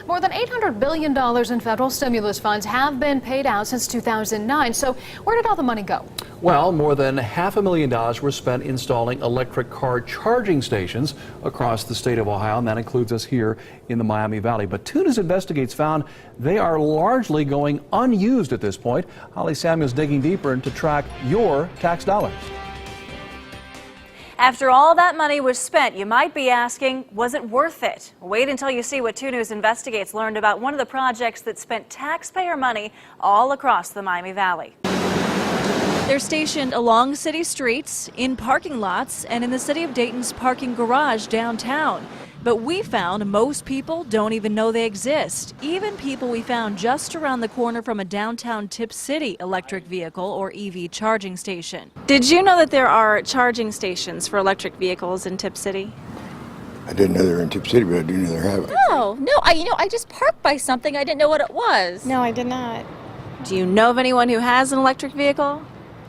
More than $800 billion in federal stimulus funds have been paid out since 2009. So where did all the money go? Well, more than $500,000 were spent installing electric car charging stations across the state of Ohio, and that includes us here in the Miami Valley. But 2 News Investigates found they are largely going unused at this point. Holly Samuels digging deeper to track your tax dollars. After all that money was spent, you might be asking, was it worth it? Wait until you see what 2 News Investigates learned about one of the projects that spent taxpayer money all across the Miami Valley. They're stationed along city streets, in parking lots, and in the city of Dayton's parking garage downtown. But we found most people don't even know they exist, even people we found just around the corner from a downtown Tip City electric vehicle or EV charging station. Did you know that there are charging stations for electric vehicles in Tip City? I didn't know they were in Tip City, but I do know they're having. No, I just parked by something. I didn't know what it was. No, I did not. Do you know of anyone who has an electric vehicle?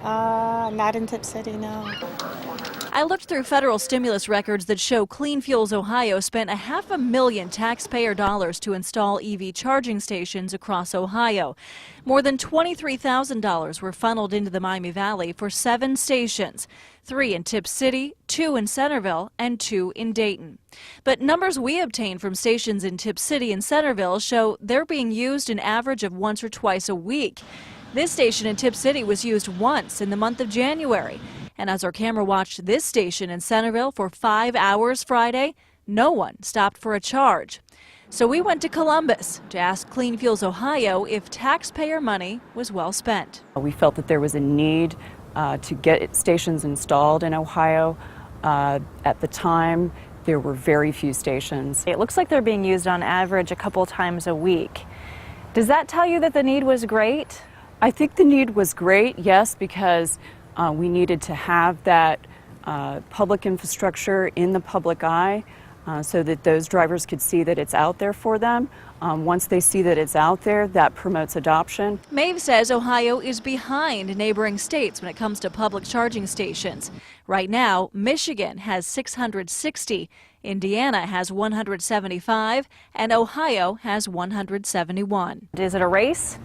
Not in Tip City, no. I looked through federal stimulus records that show Clean Fuels Ohio spent $500,000 taxpayer dollars to install EV charging stations across Ohio. More than $23,000 were funneled into the Miami Valley for 7 stations, 3 in Tip City, 2 in Centerville, and 2 in Dayton. But numbers we obtained from stations in Tip City and Centerville show they're being used an average of once or twice a week. This station in Tip City was used once in the month of January. And as our camera watched this station in Centerville for 5 hours Friday, no one stopped for a charge. So we went to Columbus to ask Clean Fuels Ohio if taxpayer money was well spent. We felt that there was a need to get stations installed in Ohio. At the time, there were very few stations. It looks like they're being used on average a couple times a week. Does that tell you that the need was great? I think the need was great, yes, because we needed to have that public infrastructure in the public eye so that those drivers could see that it's out there for them. Once they see that it's out there, that promotes adoption. Maeve says Ohio is behind neighboring states when it comes to public charging stations. Right now, Michigan has 660, Indiana has 175, and Ohio has 171. Is it a race?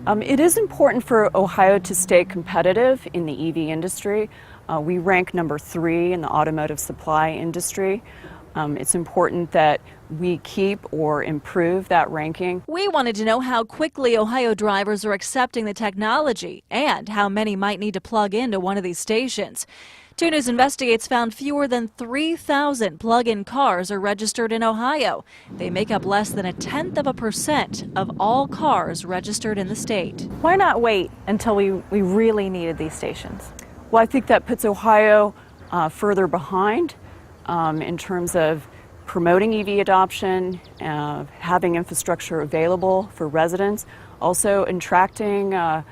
It is important for Ohio to stay competitive in the EV industry. We rank number 3 in the automotive supply industry. It's important that we keep or improve that ranking. We wanted to know how quickly Ohio drivers are accepting the technology and how many might need to plug into one of these stations. 2 News Investigates found fewer than 3,000 plug-in cars are registered in Ohio. They make up less than 0.1% of all cars registered in the state. Why not wait until we really needed these stations? Well, I think that puts Ohio further behind in terms of promoting EV adoption, having infrastructure available for residents, also attracting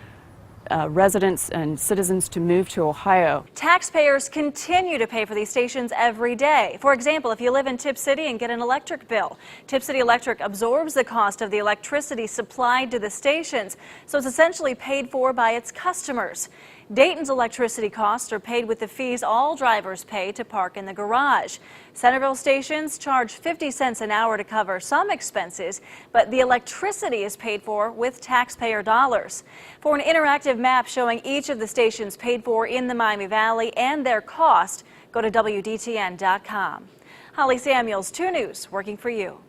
residents and citizens to move to Ohio. Taxpayers continue to pay for these stations every day. For example, if you live in Tip City and get an electric bill, Tip City Electric absorbs the cost of the electricity supplied to the stations, so it's essentially paid for by its customers. Dayton's electricity costs are paid with the fees all drivers pay to park in the garage. Centerville stations charge 50 cents an hour to cover some expenses, but the electricity is paid for with taxpayer dollars. For an interactive map showing each of the stations paid for in the Miami Valley and their cost, go to WDTN.com. Holly Samuels, 2 News, working for you.